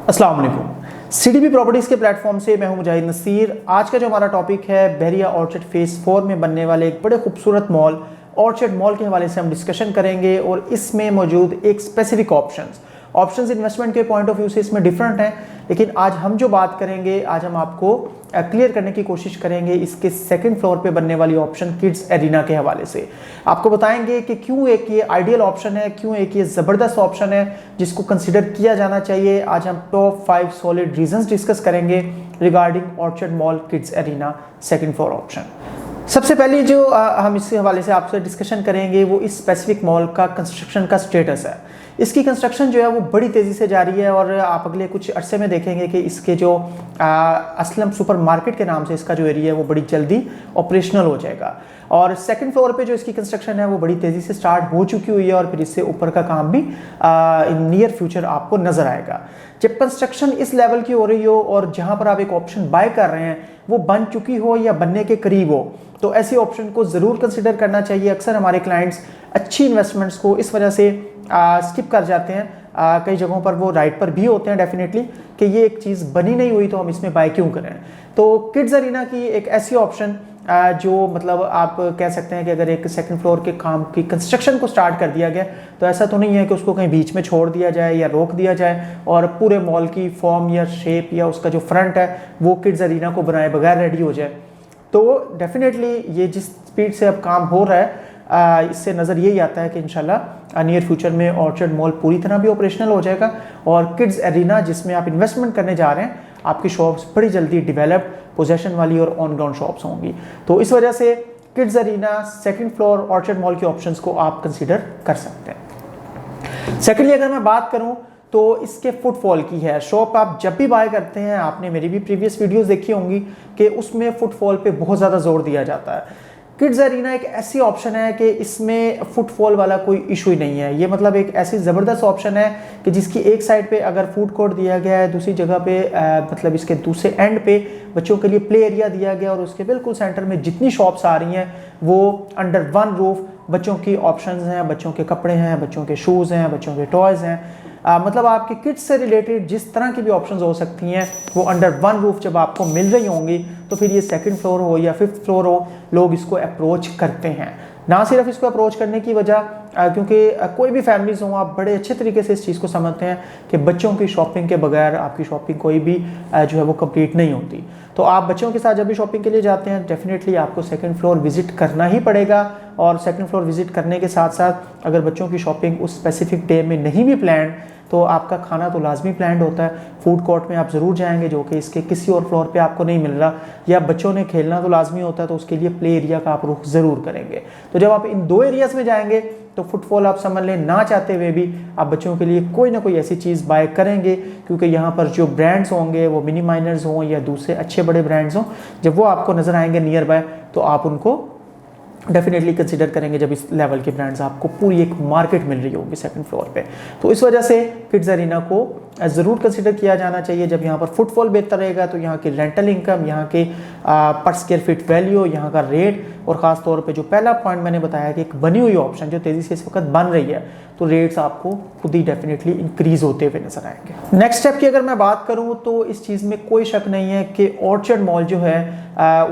अस्सलाम वालेकुम। CDP properties के प्लेटफॉर्म से मैं हूं मुजाहिद नसीर। आज का जो हमारा टॉपिक है बहरिया ऑर्चर्ड फेज़ 4 में बनने वाले एक बड़े खूबसूरत मॉल ऑर्चर्ड मॉल के हवाले से हम डिस्कशन करेंगे और इसमें मौजूद एक स्पेसिफिक ऑप्शंस इन्वेस्टमेंट के पॉइंट ऑफ व्यू से इसमें डिफरेंट हैं, लेकिन आज हम जो बात करेंगे, आज हम आपको क्लियर करने की कोशिश करेंगे इसके सेकंड फ्लोर पे बनने वाली ऑप्शन किड्स एरिना के हवाले से। आपको बताएंगे कि क्यों एक ये आइडियल ऑप्शन है, क्यों एक ये ज़बरदस्त ऑप्शन है जिसको कंसिडर किया जाना चाहिए। आज हम टॉप 5 सॉलिड रीजंस डिस्कस करेंगे regarding orchard mall kids arena second floor option. सबसे पहले जो हम इसके हवाले से आपसे डिस्कशन करेंगे वो इस स्पेसिफिक मॉल का कंस्ट्रक्शन का स्टेटस है। इसकी कंस्ट्रक्शन जो है वो बड़ी तेज़ी से जारी है और आप अगले कुछ अरसे में देखेंगे कि इसके जो असलम सुपर मार्केट के नाम से इसका जो एरिया है वो बड़ी जल्दी ऑपरेशनल हो जाएगा। और सेकंड फ्लोर पे जो इसकी कंस्ट्रक्शन है वो बड़ी तेज़ी से स्टार्ट हो चुकी हुई है और फिर इससे ऊपर का काम भी इन नियर फ्यूचर आपको नज़र आएगा। जब कंस्ट्रक्शन इस लेवल की हो रही हो और जहाँ पर आप एक ऑप्शन बाय कर रहे हैं वो बन चुकी हो या बनने के करीब हो, तो ऐसी ऑप्शन को ज़रूर कंसिडर करना चाहिए। अक्सर हमारे क्लाइंट्स अच्छी इन्वेस्टमेंट्स को इस वजह से स्किप कर जाते हैं। कई जगहों पर वो राइट पर भी होते हैं डेफिनेटली कि ये एक चीज़ बनी नहीं हुई तो हम इसमें बाय क्यों करें। तो किड्स एरिना की एक ऐसी ऑप्शन जो मतलब आप कह सकते हैं कि अगर एक सेकंड फ्लोर के काम की कंस्ट्रक्शन को स्टार्ट कर दिया गया तो ऐसा तो नहीं है कि उसको कहीं बीच में छोड़ दिया जाए या रोक दिया जाए और पूरे मॉल की फॉर्म या शेप या उसका जो फ्रंट है वो किड्स एरिना को बनाए बगैर रेडी हो जाए। तो डेफिनेटली ये जिस स्पीड से अब काम हो रहा है इससे नज़र यही आता है कि इंशाल्लाह नियर फ्यूचर में ऑर्चर्ड मॉल पूरी तरह भी ऑपरेशनल हो जाएगा और किड्स एरिना जिसमें आप इन्वेस्टमेंट करने जा रहे हैं आपकी शॉप्स बड़ी जल्दी डेवलप्ड पोजेशन वाली और ऑन ग्राउंड शॉप्स होंगी। तो इस वजह से kids arena second floor orchard mall के ऑप्शंस को आप कंसीडर कर सकते हैं। सेकेंडली अगर मैं बात करूं तो इसके फुटफॉल की है। शॉप आप जब भी बाय करते हैं, आपने मेरी भी प्रीवियस वीडियोस देखी होंगी कि उसमें फुटफॉल पे बहुत ज़्यादा जोर दिया जाता है। किड्स एरिना एक ऐसी ऑप्शन है कि इसमें फुटफॉल वाला कोई इशू ही नहीं है। ये मतलब एक ऐसी ज़बरदस्त ऑप्शन है कि जिसकी एक साइड पे अगर फूड कोर्ट दिया गया है, दूसरी जगह पे मतलब इसके दूसरे एंड पे बच्चों के लिए प्ले एरिया दिया गया और उसके बिल्कुल सेंटर में जितनी शॉप्स आ रही हैं वो अंडर वन रूफ बच्चों की ऑप्शंस हैं, बच्चों के कपड़े हैं, बच्चों के शूज़ हैं, बच्चों के टॉयज़ हैं। मतलब आपके किड्स से रिलेटेड जिस तरह की भी ऑप्शंस हो सकती हैं वो अंडर वन रूफ जब आपको मिल रही होंगी तो फिर ये सेकंड फ्लोर हो या फिफ्थ फ्लोर हो, लोग इसको अप्रोच करते हैं। ना सिर्फ इसको अप्रोच करने की वजह क्योंकि कोई भी फैमिलीज हो, आप बड़े अच्छे तरीके से इस चीज़ को समझते हैं कि बच्चों की शॉपिंग के बगैर आपकी शॉपिंग कोई भी जो है वो कंप्लीट नहीं होती। तो आप बच्चों के साथ जब भी शॉपिंग के लिए जाते हैं डेफिनेटली आपको सेकंड फ्लोर विजिट करना ही पड़ेगा और सेकंड फ्लोर विजिट करने के साथ साथ अगर बच्चों की शॉपिंग उस स्पेसिफिक डे में नहीं भी प्लान तो आपका खाना तो लाजमी प्लान्ड होता है। फूड कोर्ट में आप ज़रूर जाएंगे जो कि इसके किसी और फ्लोर पे आपको नहीं मिल रहा, या बच्चों ने खेलना तो लाजमी होता है तो उसके लिए प्ले एरिया का आप रुख ज़रूर करेंगे। तो जब आप इन दो एरियाज़ में जाएंगे तो फुटफॉल आप समझ लें ना चाहते हुए भी आप बच्चों के लिए कोई ना कोई ऐसी चीज़ बाय करेंगे क्योंकि यहाँ पर जो ब्रांड्स होंगे वो मिनी माइनर्स हों या दूसरे अच्छे बड़े ब्रांड्स हों, जब वो आपको नज़र आएंगे नियर बाय तो आप उनको डेफिनेटली कंसिडर करेंगे जब इस लेवल के ब्रांड्स आपको पूरी एक मार्केट मिल रही होगी सेकंड फ्लोर पे। तो इस वजह से किड्स एरिना को ज़रूर कंसिडर किया जाना चाहिए। जब यहाँ पर फुटफॉल बेहतर रहेगा तो यहाँ की रेंटल इनकम, यहाँ के पर स्क्वायर फीट वैल्यू, यहाँ का रेट और ख़ास तौर पे जो पहला पॉइंट मैंने बताया कि एक बनी हुई ऑप्शन जो तेज़ी से इस वक्त बन रही है तो रेट्स आपको खुद ही डेफिनेटली इंक्रीज होते हुए नजर आएंगे। नेक्स्ट स्टेप की अगर मैं बात करूं तो इस चीज़ में कोई शक नहीं है कि ऑर्चर्ड मॉल जो है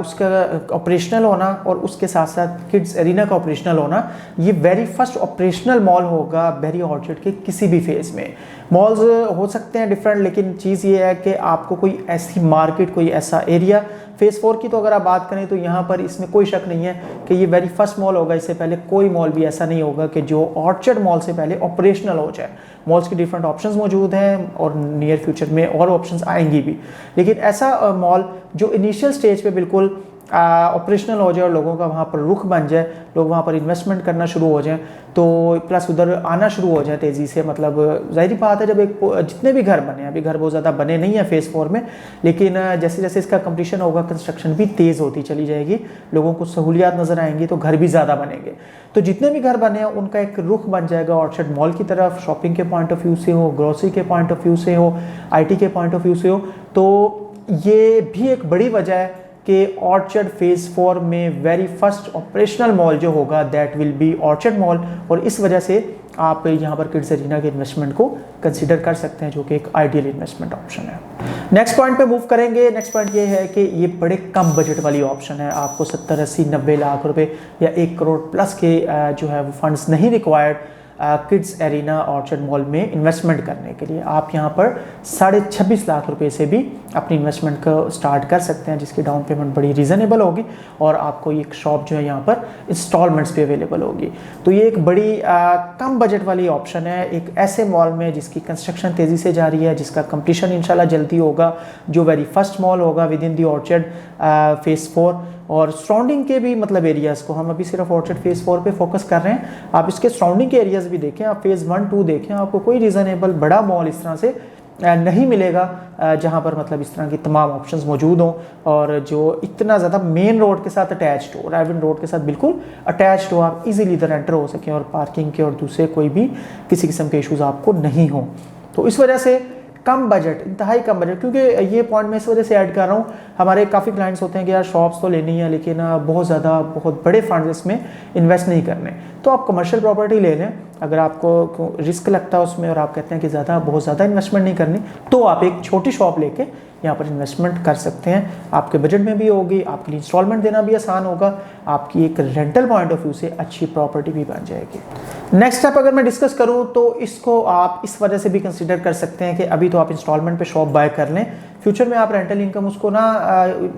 उसका ऑपरेशनल होना और उसके साथ साथ किड्स एरिना का ऑपरेशनल होना ये वेरी फर्स्ट ऑपरेशनल मॉल होगा बहरिया ऑर्चर्ड के किसी भी फेज़ में। मॉल्स हो सकते हैं डिफरेंट, लेकिन चीज़ ये है कि आपको कोई ऐसी मार्केट, कोई ऐसा एरिया फेज़ 4 की तो अगर आप बात करें तो यहाँ पर इसमें कोई शक नहीं है कि ये वेरी फर्स्ट मॉल होगा। इससे पहले कोई मॉल भी ऐसा नहीं होगा कि जो ऑर्चर्ड मॉल से पहले ऑपरेशनल हो जाए। मॉल्स की डिफरेंट ऑप्शंस मौजूद हैं और नियर फ्यूचर में और ऑप्शंस आएंगी भी, लेकिन ऐसा मॉल जो इनिशियल स्टेज पे बिल्कुल ऑपरेशनल हो जाए और लोगों का वहाँ पर रुख बन जाए, लोग वहाँ पर इन्वेस्टमेंट करना शुरू हो जाएं तो प्लस उधर आना शुरू हो जाए तेज़ी से। मतलब ज़ाहिर बात है जब एक जितने भी घर बने, अभी घर बहुत ज़्यादा बने नहीं है फेज़ 4 में, लेकिन जैसे जैसे इसका कंप्लीशन होगा कंस्ट्रक्शन भी तेज़ होती चली जाएगी, लोगों को सहूलियात नज़र आएंगी तो घर भी ज़्यादा बनेंगे। तो जितने भी घर बने हैं उनका एक रुख बन जाएगा ऑर्चर्ड मॉल की तरफ, शॉपिंग के पॉइंट ऑफ व्यू से हो, ग्रोसरी के पॉइंट ऑफ व्यू से हो, IT के पॉइंट ऑफ व्यू से हो। तो ये भी एक बड़ी वजह है कि ऑर्चर्ड फेज 4 में वेरी फर्स्ट ऑपरेशनल मॉल जो होगा that will be orchard mall, और इस वजह से आप यहाँ पर किड्स अरीना के इन्वेस्टमेंट को कंसीडर कर सकते हैं, जो कि एक आइडियल इन्वेस्टमेंट ऑप्शन है। नेक्स्ट पॉइंट पे मूव करेंगे। नेक्स्ट पॉइंट ये है कि ये बड़े कम बजट वाली ऑप्शन है। आपको 70, 80, 90 लाख रुपए या 1 करोड़ प्लस के जो है वो फंड्स नहीं required kids arena orchard mall में इन्वेस्टमेंट करने के लिए। आप यहाँ पर 26.5 लाख रुपए से भी अपनी इन्वेस्टमेंट को स्टार्ट कर सकते हैं, जिसकी डाउन पेमेंट बड़ी रीज़नेबल होगी और आपको एक शॉप जो है यहाँ पर इंस्टॉलमेंट्स पे अवेलेबल होगी। तो ये एक बड़ी कम बजट वाली ऑप्शन है एक ऐसे मॉल में जिसकी कंस्ट्रक्शन तेज़ी से जारी है, जिसका कंप्लीशन इंशाल्लाह जल्दी होगा, जो वेरी फर्स्ट मॉल होगा with in the orchard phase 4। और सराउंडिंग के भी मतलब एरियाज़ को, हम अभी सिर्फ ऑर्चर्ड फेज़ 4 पे फोकस कर रहे हैं, आप इसके सराउंडिंग के एरियाज़ भी देखें, आप फेज़ 1, 2 देखें, आपको कोई रीज़नेबल बड़ा मॉल इस तरह से नहीं मिलेगा जहाँ पर मतलब इस तरह की तमाम ऑप्शंस मौजूद हों और जो इतना ज़्यादा मेन रोड के साथ अटैच्ड हो, राइवन रोड के साथ बिल्कुल अटैच्ड हो, आप इजीली इधर एंटर हो सकें और पार्किंग के और दूसरे कोई भी किसी किस्म के इश्यूज़ आपको नहीं हों। तो इस वजह से कम बजट, इंतहाई कम बजट, क्योंकि ये पॉइंट मैं इस वजह से ऐड कर रहा हूँ, हमारे काफ़ी क्लाइंट्स होते हैं कि यार शॉप्स तो लेनी है लेकिन बहुत बड़े फंड इसमें इन्वेस्ट नहीं करने, तो आप कमर्शियल प्रॉपर्टी ले लें। अगर आपको रिस्क लगता है उसमें और आप कहते हैं कि बहुत ज़्यादा इन्वेस्टमेंट नहीं करनी, तो आप एक छोटी शॉप लेके यहाँ पर इन्वेस्टमेंट कर सकते हैं। आपके बजट में भी होगी, आपके लिए इंस्टॉलमेंट देना भी आसान होगा, आपकी एक रेंटल पॉइंट ऑफ व्यू से अच्छी प्रॉपर्टी भी बन जाएगी। नेक्स्ट स्टेप अगर मैं डिस्कस करूँ तो इसको आप इस वजह से भी कंसिडर कर सकते हैं कि अभी तो आप इंस्टॉलमेंट पे शॉप बाय कर लें, फ्यूचर में आप रेंटल इनकम उसको ना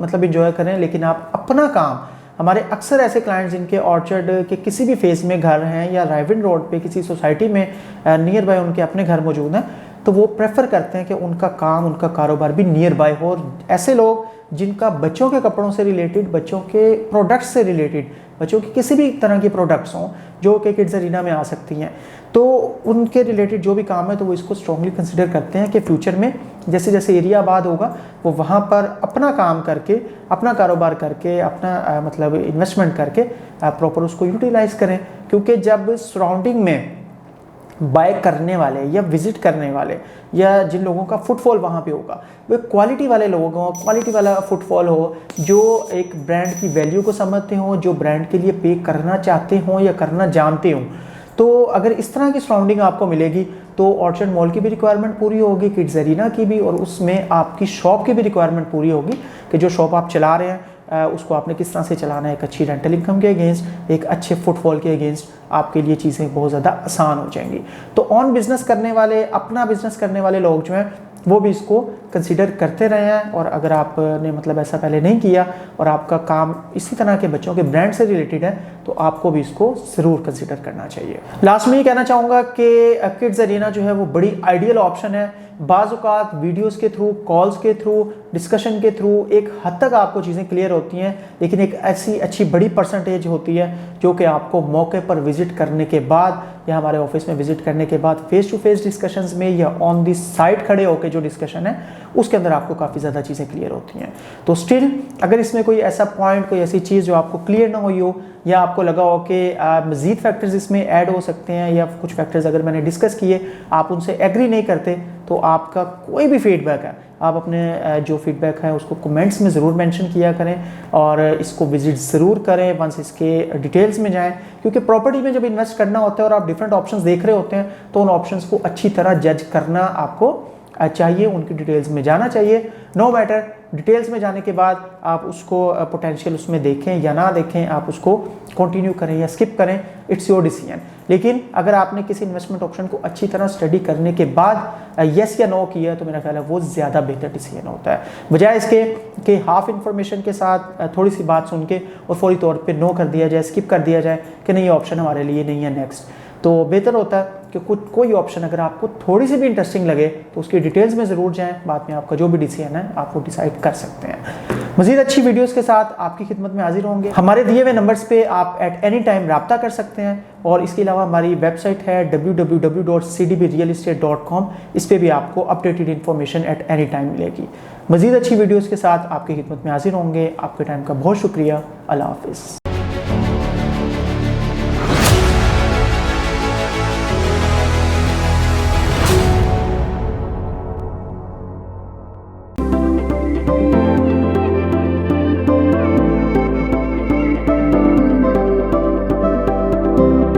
मतलब इंजॉय करें, लेकिन आप अपना काम, हमारे अक्सर ऐसे क्लाइंट्स जिनके ऑर्चर्ड के किसी भी फेज में घर हैं या राइवन रोड पे किसी सोसाइटी में नियर बाय उनके अपने घर मौजूद हैं, तो वो प्रेफर करते हैं कि उनका काम, उनका कारोबार भी नियर बाय हो। और ऐसे लोग जिनका बच्चों के कपड़ों से रिलेटेड, बच्चों के प्रोडक्ट्स से रिलेटेड, बच्चों की किसी भी तरह की प्रोडक्ट्स हों जो कि किड्स अरीना में आ सकती हैं, तो उनके रिलेटेड जो भी काम है तो वो इसको स्ट्रांगली कंसिडर करते हैं कि फ्यूचर में जैसे जैसे एरिया आबाद होगा वो वहाँ पर अपना काम करके, अपना कारोबार करके, अपना मतलब इन्वेस्टमेंट करके प्रॉपर उसको यूटिलाइज करें। क्योंकि जब सराउंडिंग में बाय करने वाले या विजिट करने वाले या जिन लोगों का फुटफॉल वहाँ पे होगा वो क्वालिटी वाले लोग हों, क्वालिटी वाला फुटफॉल हो, जो एक ब्रांड की वैल्यू को समझते हों, जो ब्रांड के लिए पे करना चाहते हों या करना जानते हों, तो अगर इस तरह की सराउंडिंग आपको मिलेगी तो ऑर्चर्ड मॉल की भी रिक्वायरमेंट पूरी होगी, किड्स अरीना की भी, और उसमें आपकी शॉप की भी रिक्वायरमेंट पूरी होगी कि जो शॉप आप चला रहे हैं उसको आपने किस तरह से चलाना है, एक अच्छी रेंटल इनकम के अगेंस्ट, एक अच्छे फुटफॉल के अगेंस्ट आपके लिए चीज़ें बहुत ज़्यादा आसान हो जाएंगी। तो ऑन बिजनेस करने वाले, अपना बिजनेस करने वाले लोग जो हैं वो भी इसको कंसीडर करते रहे हैं, और अगर आपने मतलब ऐसा पहले नहीं किया और आपका काम इसी तरह के बच्चों के ब्रांड से रिलेटेड है तो आपको भी इसको ज़रूर कंसीडर करना चाहिए। लास्ट में ये कहना चाहूँगा कि किड्स अरीना जो है वो बड़ी आइडियल ऑप्शन है। बाज़ औक़ात वीडियोस के थ्रू, कॉल्स के थ्रू, डिस्कशन के थ्रू एक हद तक आपको चीज़ें क्लियर होती हैं, लेकिन एक ऐसी अच्छी बड़ी परसेंटेज होती है जो कि आपको मौके पर विजिट करने के बाद या हमारे ऑफिस में विजिट करने के बाद फेस टू फेस डिस्कशंस में या ऑन दी साइट खड़े होकर जो डिस्कशन है उसके अंदर आपको काफ़ी ज़्यादा चीज़ें क्लियर होती हैं। तो स्टिल अगर इसमें कोई ऐसा पॉइंट, कोई ऐसी चीज़ जो आपको क्लियर ना हुई हो या आपको लगा हो कि मज़ीद फैक्टर्स इसमें ऐड हो सकते हैं या कुछ फैक्टर्स अगर मैंने डिस्कस किए आप उनसे एग्री नहीं करते, तो आपका कोई भी फीडबैक है आप अपने जो फीडबैक है उसको कमेंट्स में ज़रूर मेंशन किया करें और इसको विजिट ज़रूर करें, वंस इसके डिटेल्स में जाएं, क्योंकि प्रॉपर्टी में जब इन्वेस्ट करना होता है और आप डिफरेंट ऑप्शंस देख रहे होते हैं तो उन ऑप्शंस को अच्छी तरह जज करना आपको चाहिए, उनकी डिटेल्स में जाना चाहिए। नो मैटर डिटेल्स में जाने के बाद आप उसको पोटेंशियल उसमें देखें या ना देखें, आप उसको कंटिन्यू करें या स्किप करें, इट्स योर डिसीजन। लेकिन अगर आपने किसी इन्वेस्टमेंट ऑप्शन को अच्छी तरह स्टडी करने के बाद यस या नो किया तो मेरा ख्याल है वो ज़्यादा बेहतर डिसीजन होता है, बजाय इसके कि हाफ इन्फॉर्मेशन के साथ थोड़ी सी बात सुन के और फौरी तौर पे नो कर दिया जाए, स्किप कर दिया जाए कि नहीं ये ऑप्शन हमारे लिए नहीं है, नेक्स्ट। तो बेहतर होता है कि कोई ऑप्शन अगर आपको थोड़ी सी भी इंटरेस्टिंग लगे तो उसकी डिटेल्स में ज़रूर जाएं, बाद में आपका जो भी डिसीजन है आप वो डिसाइड कर सकते हैं। मज़ीद अच्छी वीडियोस के साथ आपकी खिदमत में हाजिर होंगे। हमारे दिए हुए नंबर्स पे आप एट एनी टाइम रब्ता कर सकते हैं, और इसके अलावा हमारी वेबसाइट है www.cdbrealestate.com, इस पर भी आपको updated information at any time मिलेगी। मज़ीद अच्छी वीडियोज़ के साथ आपकी खिदमत में हाजिर होंगे। आपके टाइम का बहुत शुक्रिया। अल्लाह हाफिज़।